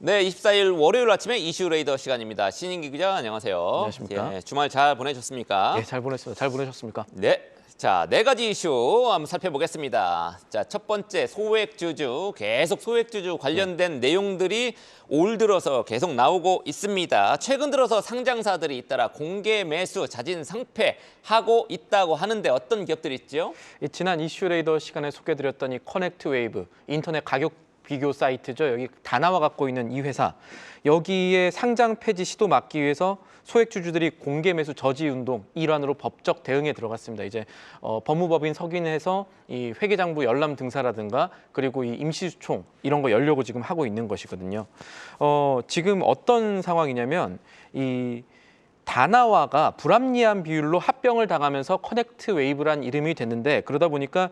네, 24일 월요일 아침에 이슈 레이더 시간입니다. 신인기 기자, 안녕하세요. 안녕하십니까? 예, 주말 잘 보내셨습니까? 네, 잘 보냈습니다. 잘 보내셨습니까? 네. 자, 네 가지 이슈 한번 살펴보겠습니다. 자, 첫 번째 소액주주, 계속 소액주주 관련된 내용들이 올 들어서 계속 나오고 있습니다. 최근 들어서 상장사들이 잇따라 공개 매수, 자진 상폐하고 있다고 하는데 어떤 기업들이 있죠? 지난 이슈레이더 시간에 소개드렸던 이 커넥트 웨이브 인터넷 가격 비교 사이트죠. 여기 다나와 갖고 있는 이 회사. 여기에 상장 폐지 시도 막기 위해서 소액주주들이 공개 매수 저지 운동 일환으로 법적 대응에 들어갔습니다. 이제 법무법인 석인해서 이 회계장부 열람 등사라든가 그리고 이 임시수총 이런 거 열려고 지금 하고 있는 것이거든요. 지금 어떤 상황이냐면 이 다나와가 불합리한 비율로 합병을 당하면서 커넥트 웨이브란 이름이 됐는데 그러다 보니까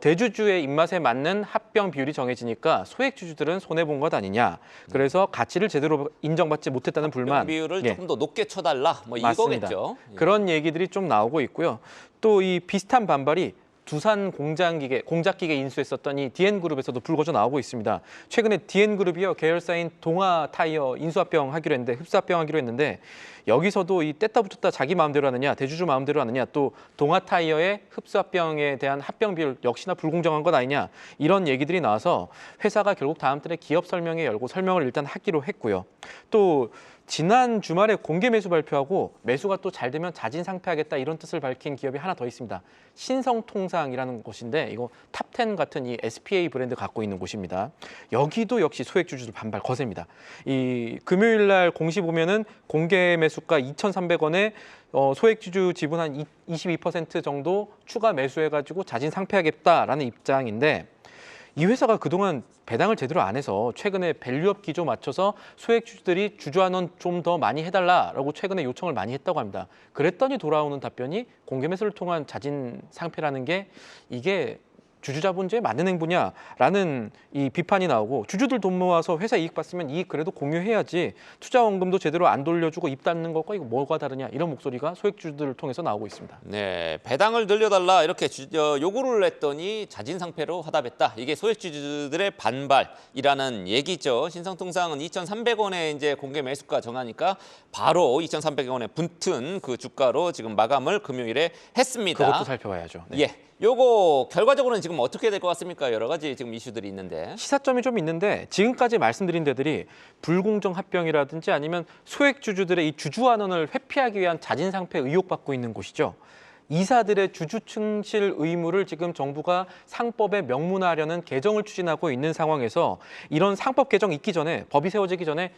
대주주의 입맛에 맞는 합병 비율이 정해지니까 소액주주들은 손해본 것 아니냐. 그래서 가치를 제대로 인정받지 못했다는 불만. 비율을 조금 더 높게 쳐달라 뭐 맞습니다. 이거겠죠. 그런 얘기들이 좀 나오고 있고요. 또 이 비슷한 반발이 두산 공작기계 인수했었던 이 DN그룹에서도 불거져 나오고 있습니다. 최근에 DN그룹이요 계열사인 동아타이어 인수합병하기로 했는데 흡수합병하기로 했는데 여기서도 이 뗐다 붙였다 자기 마음대로 하느냐 대주주 마음대로 하느냐 또 동아타이어의 흡수합병에 대한 합병 비율 역시나 불공정한 것 아니냐 이런 얘기들이 나와서 회사가 결국 다음 달에 기업 설명회 열고 설명을 일단 하기로 했고요. 또 지난 주말에 공개 매수 발표하고 매수가 또 잘 되면 자진 상폐하겠다 이런 뜻을 밝힌 기업이 하나 더 있습니다. 신성통상이라는 곳인데 이거 탑10 같은 이 SPA 브랜드 갖고 있는 곳입니다. 여기도 역시 소액주주들 반발 거셉니다. 이 금요일 날 공시 보면은 공개 매수가 2,300원에 소액주주 지분 한 22% 정도 추가 매수해가지고 자진 상폐하겠다라는 입장인데 이 회사가 그동안 배당을 제대로 안 해서 최근에 밸류업 기조 맞춰서 소액주주들이 주주환원 좀 더 많이 해달라라고 최근에 요청을 많이 했다고 합니다. 그랬더니 돌아오는 답변이 공개 매수를 통한 자진 상폐라는 게 이게 주주자본주의에 맞는 행보냐라는 이 비판이 나오고 주주들 돈 모아서 회사 이익 봤으면 이익 그래도 공유해야지 투자 원금도 제대로 안 돌려주고 입 닫는 것과 이거 뭐가 다르냐 이런 목소리가 소액주주들을 통해서 나오고 있습니다. 네, 배당을 늘려달라 이렇게 요구를 했더니 자진상폐로 화답했다. 이게 소액주주들의 반발이라는 얘기죠. 신성통상은 2,300원에 이제 공개 매수가 정하니까 바로 2,300원에 붙은 그 주가로 지금 마감을 금요일에 했습니다. 그것도 살펴봐야죠. 네. 예. 요거 결과적으로는 지금 어떻게 될 것 같습니까? 여러 가지 지금 이슈들이 있는데. 시사점이 좀 있는데 지금까지 말씀드린 데들이 불공정 합병이라든지 아니면 소액주주들의 이 주주환원을 회피하기 위한 자진상폐 의혹받고 있는 곳이죠. 이사들의 주주 충실 의무를 지금 정부가 상법에 명문화하려는 개정을 추진하고 있는 상황에서 이런 상법 개정 있기 전에 법이 세워지기 전에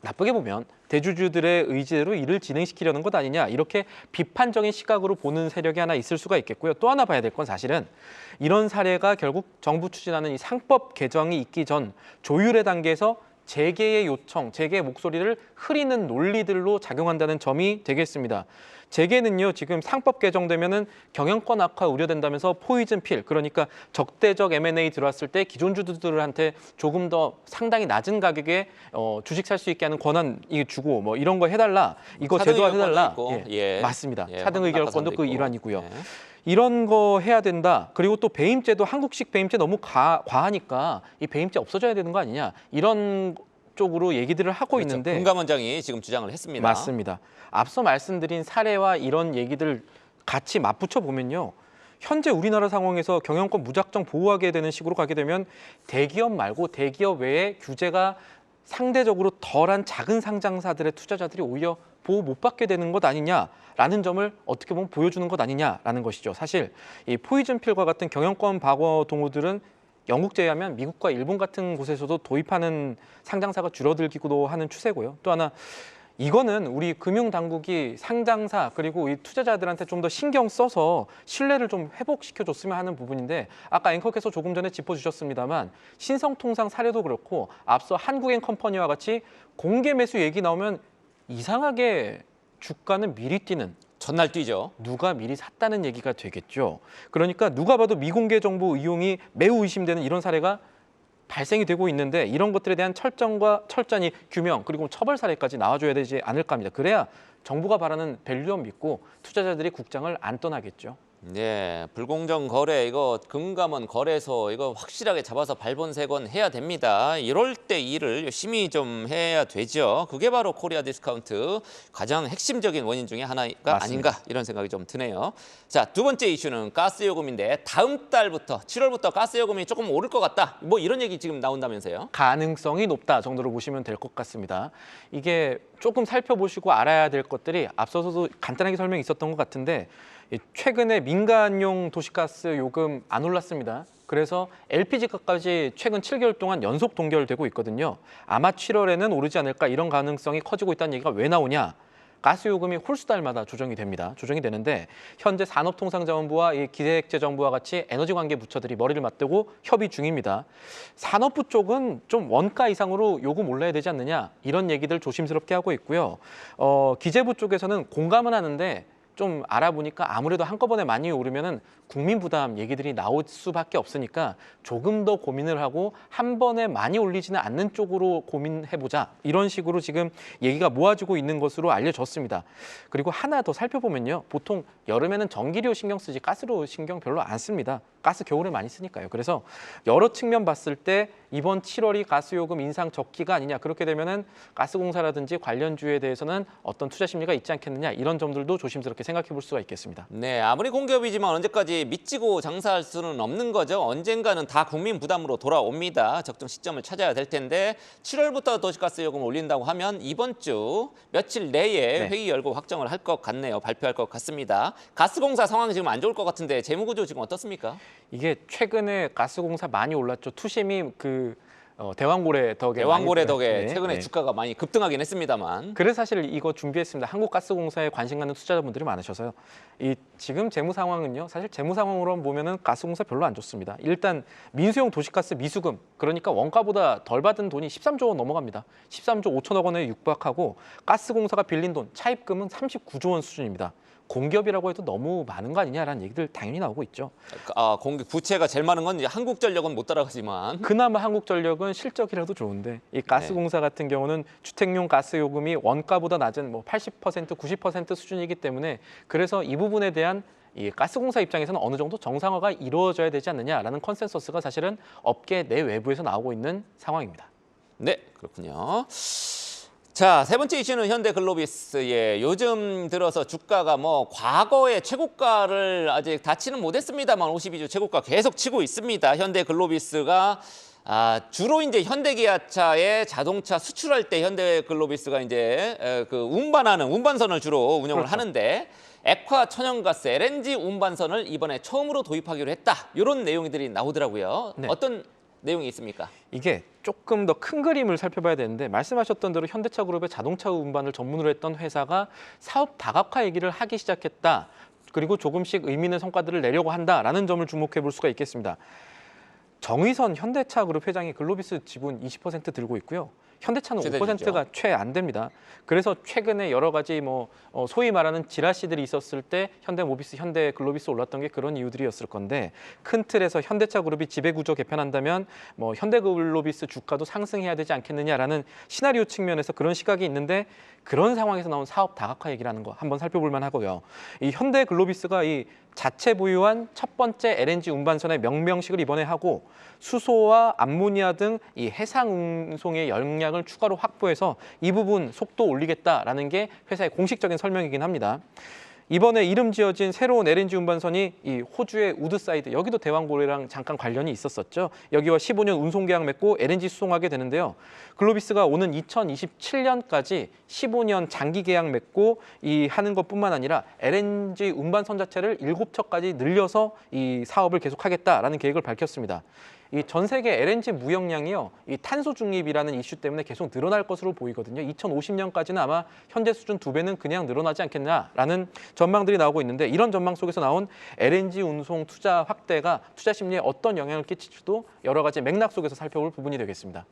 나쁘게 보면 대주주들의 의지대로 일을 진행시키려는 것 아니냐 이렇게 비판적인 시각으로 보는 세력이 하나 있을 수가 있겠고요. 또 하나 봐야 될 건 사실은 이런 사례가 결국 정부 추진하는 이 상법 개정이 있기 전 조율의 단계에서 재개의 요청, 재개의 목소리를 흐리는 논리들로 작용한다는 점이 되겠습니다. 재개는요 지금 상법 개정되면은 경영권 악화 우려된다면서 포이즌 필 그러니까 적대적 M&A 들어왔을 때 기존 주주들한테 조금 더 상당히 낮은 가격에 주식 살 수 있게 하는 권한 주고 뭐 이런 거 해달라 이거 제도화 해달라 예. 맞습니다. 예. 차등 의결권도 그 있고. 일환이고요. 예. 이런 거 해야 된다. 그리고 또 배임죄도 한국식 배임죄 너무 과하니까 이 배임죄 없어져야 되는 거 아니냐 이런 쪽으로 얘기들을 하고 그렇죠. 있는데 금감원장이 지금 주장을 했습니다. 맞습니다. 앞서 말씀드린 사례와 이런 얘기들 같이 맞붙여 보면요. 현재 우리나라 상황에서 경영권 무작정 보호하게 되는 식으로 가게 되면 대기업 말고 대기업 외에 규제가 상대적으로 덜한 작은 상장사들의 투자자들이 오히려 보호 못 받게 되는 것 아니냐라는 점을 어떻게 보면 보여주는 것 아니냐라는 것이죠. 사실 이 포이즌 필과 같은 경영권 방어 동호들은 영국 제외하면 미국과 일본 같은 곳에서도 도입하는 상장사가 줄어들기도 하는 추세고요. 또 하나 이거는 우리 금융당국이 상장사 그리고 이 투자자들한테 좀 더 신경 써서 신뢰를 좀 회복시켜줬으면 하는 부분인데 아까 앵커께서 조금 전에 짚어주셨습니다만 신성통상 사례도 그렇고 앞서 한국앤컴퍼니와 같이 공개 매수 얘기 나오면 이상하게 주가는 미리 뛰는 전날 뛰죠. 누가 미리 샀다는 얘기가 되겠죠. 그러니까 누가 봐도 미공개 정보 이용이 매우 의심되는 이런 사례가 발생이 되고 있는데 이런 것들에 대한 철저히 규명 그리고 처벌 사례까지 나와줘야 되지 않을까 합니다. 그래야 정부가 바라는 밸류업 믿고 투자자들이 국장을 안 떠나겠죠. 네, 불공정 거래 이거 금감원 거래소 이거 확실하게 잡아서 발본색원 해야 됩니다. 이럴 때 일을 열심히 좀 해야 되죠. 그게 바로 코리아 디스카운트 가장 핵심적인 원인 중에 하나가 맞습니다. 아닌가 이런 생각이 좀 드네요. 자, 두 번째 이슈는 가스요금인데 다음 달부터 7월부터 가스요금이 조금 오를 것 같다. 뭐 이런 얘기 지금 나온다면서요? 가능성이 높다 정도로 보시면 될 것 같습니다. 이게 조금 살펴보시고 알아야 될 것들이 앞서서도 간단하게 설명이 있었던 것 같은데 최근에 민간용 도시가스 요금 안 올랐습니다. 그래서 LPG가까지 최근 7개월 동안 연속 동결되고 있거든요. 아마 7월에는 오르지 않을까 이런 가능성이 커지고 있다는 얘기가 왜 나오냐? 가스 요금이 홀수달마다 조정이 됩니다. 조정이 되는데 현재 산업통상자원부와 이 기획재정부와 같이 에너지관계 부처들이 머리를 맞대고 협의 중입니다. 산업부 쪽은 좀 원가 이상으로 요금 올라야 되지 않느냐 이런 얘기들 조심스럽게 하고 있고요. 기재부 쪽에서는 공감은 하는데 좀 알아보니까 아무래도 한꺼번에 많이 오르면은 국민 부담 얘기들이 나올 수밖에 없으니까 조금 더 고민을 하고 한 번에 많이 올리지는 않는 쪽으로 고민해보자 이런 식으로 지금 얘기가 모아지고 있는 것으로 알려졌습니다. 그리고 하나 더 살펴보면요. 보통 여름에는 전기료 신경 쓰지 가스로 신경 별로 안 씁니다. 가스 겨울에 많이 쓰니까요. 그래서 여러 측면 봤을 때 이번 7월이 가스요금 인상 적기가 아니냐 그렇게 되면은 가스공사라든지 관련주에 대해서는 어떤 투자 심리가 있지 않겠느냐 이런 점들도 조심스럽게 생각해 볼 수가 있겠습니다. 네, 아무리 공기업이지만 언제까지 믿지고 장사할 수는 없는 거죠. 언젠가는 다 국민 부담으로 돌아옵니다. 적정 시점을 찾아야 될 텐데 7월부터 도시가스 요금 올린다고 하면 이번 주 며칠 내에 네. 회의 열고 확정을 할 것 같네요. 발표할 것 같습니다. 가스공사 상황이 지금 안 좋을 것 같은데 재무구조 지금 어떻습니까? 이게 최근에 가스공사 많이 올랐죠. 투심이 대왕고래 덕에 대왕고래 많이 덕에 네, 최근에 네. 주가가 많이 급등하긴 했습니다만. 그래서 사실 이거 준비했습니다. 한국가스공사에 관심 갖는 투자자분들이 많으셔서요. 이 지금 재무 상황은요. 사실 재무 상황으로 보면은 가스공사 별로 안 좋습니다. 일단 민수용 도시가스 미수금 그러니까 원가보다 덜 받은 돈이 13조 원 넘어갑니다. 13조 5천억 원에 육박하고 가스공사가 빌린 돈 차입금은 39조 원 수준입니다. 공기업이라고 해도 너무 많은 거 아니냐라는 얘기들 당연히 나오고 있죠. 부채가 제일 많은 건 이제 한국전력은 못 따라가지만. 그나마 한국전력은 실적이라도 좋은데 이 가스공사 같은 경우는 주택용 가스 요금이 원가보다 낮은 뭐 80%, 90% 수준이기 때문에 그래서 이 부분에 대한 이 가스공사 입장에서는 어느 정도 정상화가 이루어져야 되지 않느냐라는 컨센서스가 사실은 업계 내외부에서 나오고 있는 상황입니다. 네, 그렇군요. 자, 세 번째 이슈는 현대글로비스의 요즘 들어서 주가가 뭐 과거의 최고가를 아직 닿지는 못했습니다만 52주 최고가 계속 치고 있습니다. 현대글로비스가 주로 이제 현대기아차의 자동차 수출할 때 현대글로비스가 이제 그 운반선을 주로 운영을 그렇죠. 하는데 액화 천연가스 LNG 운반선을 이번에 처음으로 도입하기로 했다. 이런 내용들이 나오더라고요. 네. 어떤 내용이 있습니까? 이게 조금 더 큰 그림을 살펴봐야 되는데 말씀하셨던 대로 현대차 그룹의 자동차 운반을 전문으로 했던 회사가 사업 다각화 얘기를 하기 시작했다. 그리고 조금씩 의미 있는 성과들을 내려고 한다라는 점을 주목해 볼 수가 있겠습니다. 정의선 현대차 그룹 회장이 글로비스 지분 20% 들고 있고요. 현대차는 최대주주죠. 5%가 채 안 됩니다. 그래서 최근에 여러 가지 소위 말하는 지라시들이 있었을 때 현대모비스, 현대글로비스 올랐던 게 그런 이유들이었을 건데 큰 틀에서 현대차 그룹이 지배구조 개편한다면 현대글로비스 주가도 상승해야 되지 않겠느냐라는 시나리오 측면에서 그런 시각이 있는데 그런 상황에서 나온 사업 다각화 얘기라는 거 한번 살펴볼 만하고요. 이 현대글로비스가 이 자체 보유한 첫 번째 LNG 운반선의 명명식을 이번에 하고 수소와 암모니아 등 이 해상 운송의 역량을 추가로 확보해서 이 부분 속도 올리겠다라는 게 회사의 공식적인 설명이긴 합니다. 이번에 이름 지어진 새로운 LNG 운반선이 이 호주의 우드사이드, 여기도 대왕고래랑 잠깐 관련이 있었었죠. 여기와 15년 운송 계약 맺고 LNG 수송하게 되는데요. 글로비스가 오는 2027년까지 15년 장기 계약 맺고 하는 것뿐만 아니라 LNG 운반선 자체를 7척까지 늘려서 이 사업을 계속하겠다라는 계획을 밝혔습니다. 이 전 세계 LNG 무역량이요, 이 탄소 중립이라는 이슈 때문에 계속 늘어날 것으로 보이거든요. 2050년까지는 아마 현재 수준 2배는 그냥 늘어나지 않겠냐라는 전망들이 나오고 있는데 이런 전망 속에서 나온 LNG 운송 투자 확대가 투자 심리에 어떤 영향을 끼칠지도 여러 가지 맥락 속에서 살펴볼 부분이 되겠습니다.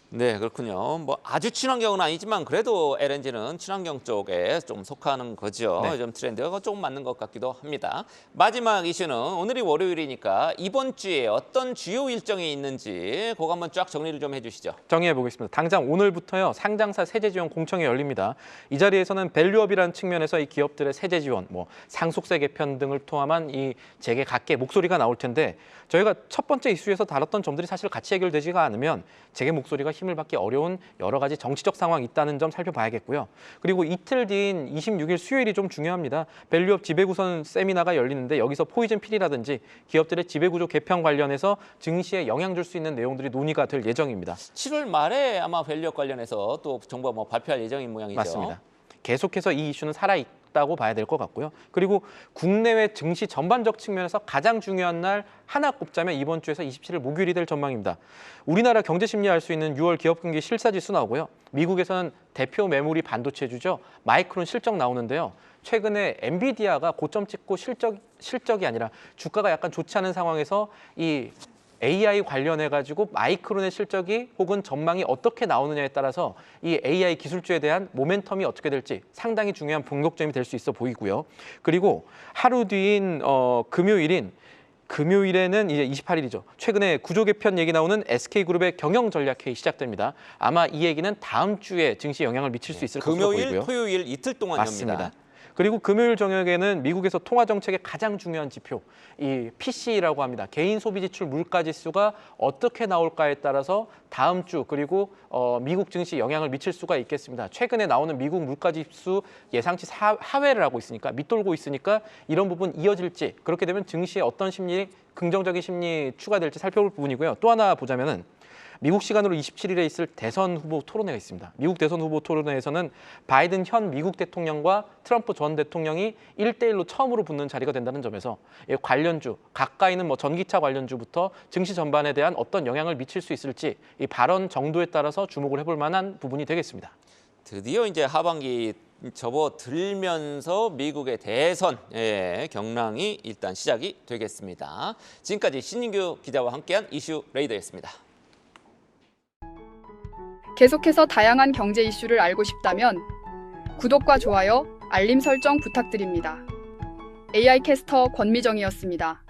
네, 그렇군요. 뭐 아주 친환경은 아니지만 그래도 LNG는 친환경 쪽에 좀 속하는 거죠. 네. 요즘 트렌드가 조금 맞는 것 같기도 합니다. 마지막 이슈는 오늘이 월요일이니까 이번 주에 어떤 주요 일정이 있는지 그거 한번 쫙 정리를 좀 해주시죠. 정리해 보겠습니다. 당장 오늘부터요 상장사 세제 지원 공청회 열립니다. 이 자리에서는 밸류업이라는 측면에서 이 기업들의 세제 지원, 뭐 상속세 개편 등을 포함한 이 재계 각계 목소리가 나올 텐데 저희가 첫 번째 이슈에서 다뤘던 점들이 사실 같이 해결되지가 않으면 재계 목소리가 힘을 받기 어려운 여러 가지 정치적 상황이 있다는 점 살펴봐야겠고요. 그리고 이틀 뒤인 26일 수요일이 좀 중요합니다. 밸류업 지배구선 세미나가 열리는데 여기서 포이즌 필이라든지 기업들의 지배구조 개편 관련해서 증시에 영향 줄 수 있는 내용들이 논의가 될 예정입니다. 7월 말에 아마 밸류업 관련해서 또 정부가 뭐 발표할 예정인 모양이죠. 맞습니다. 계속해서 이 이슈는 살아있다고 봐야 될 것 같고요. 그리고 국내외 증시 전반적 측면에서 가장 중요한 날 하나 꼽자면 이번 주에서 27일 목요일이 될 전망입니다. 우리나라 경제 심리 알 수 있는 6월 기업 경기 실사지수 나오고요. 미국에서는 대표 매물이 반도체주죠. 마이크론 실적 나오는데요. 최근에 엔비디아가 고점 찍고 실적이 아니라 주가가 약간 좋지 않은 상황에서 이 AI 관련해가지고 마이크론의 실적이 혹은 전망이 어떻게 나오느냐에 따라서 이 AI 기술주에 대한 모멘텀이 어떻게 될지 상당히 중요한 분격점이 될 수 있어 보이고요. 그리고 하루 뒤인 금요일에는 이제 28일이죠. 최근에 구조 개편 얘기 나오는 SK그룹의 경영 전략 회의 시작됩니다. 아마 이 얘기는 다음 주에 증시에 영향을 미칠 수 있을 것으로 금요일, 보이고요. 토요일 이틀 동안 맞습니다. 엽니다. 그리고 금요일 저녁에는 미국에서 통화 정책의 가장 중요한 지표, 이 PCE라고 합니다. 개인 소비 지출 물가 지수가 어떻게 나올까에 따라서 다음 주 그리고 미국 증시에 영향을 미칠 수가 있겠습니다. 최근에 나오는 미국 물가 지수 예상치 하회를 하고 있으니까 밑돌고 있으니까 이런 부분 이어질지 그렇게 되면 증시에 어떤 심리 긍정적인 심리 추가될지 살펴볼 부분이고요. 또 하나 보자면은 미국 시간으로 27일에 있을 대선 후보 토론회가 있습니다. 미국 대선 후보 토론회에서는 바이든 현 미국 대통령과 트럼프 전 대통령이 1대1로 처음으로 붙는 자리가 된다는 점에서 관련주, 가까이는 뭐 전기차 관련주부터 증시 전반에 대한 어떤 영향을 미칠 수 있을지 이 발언 정도에 따라서 주목을 해볼 만한 부분이 되겠습니다. 드디어 이제 하반기 접어들면서 미국의 대선 경랑이 일단 시작이 되겠습니다. 지금까지 신인규 기자와 함께한 이슈 레이더였습니다. 계속해서 다양한 경제 이슈를 알고 싶다면 구독과 좋아요, 알림 설정 부탁드립니다. AI 캐스터 권미정이었습니다.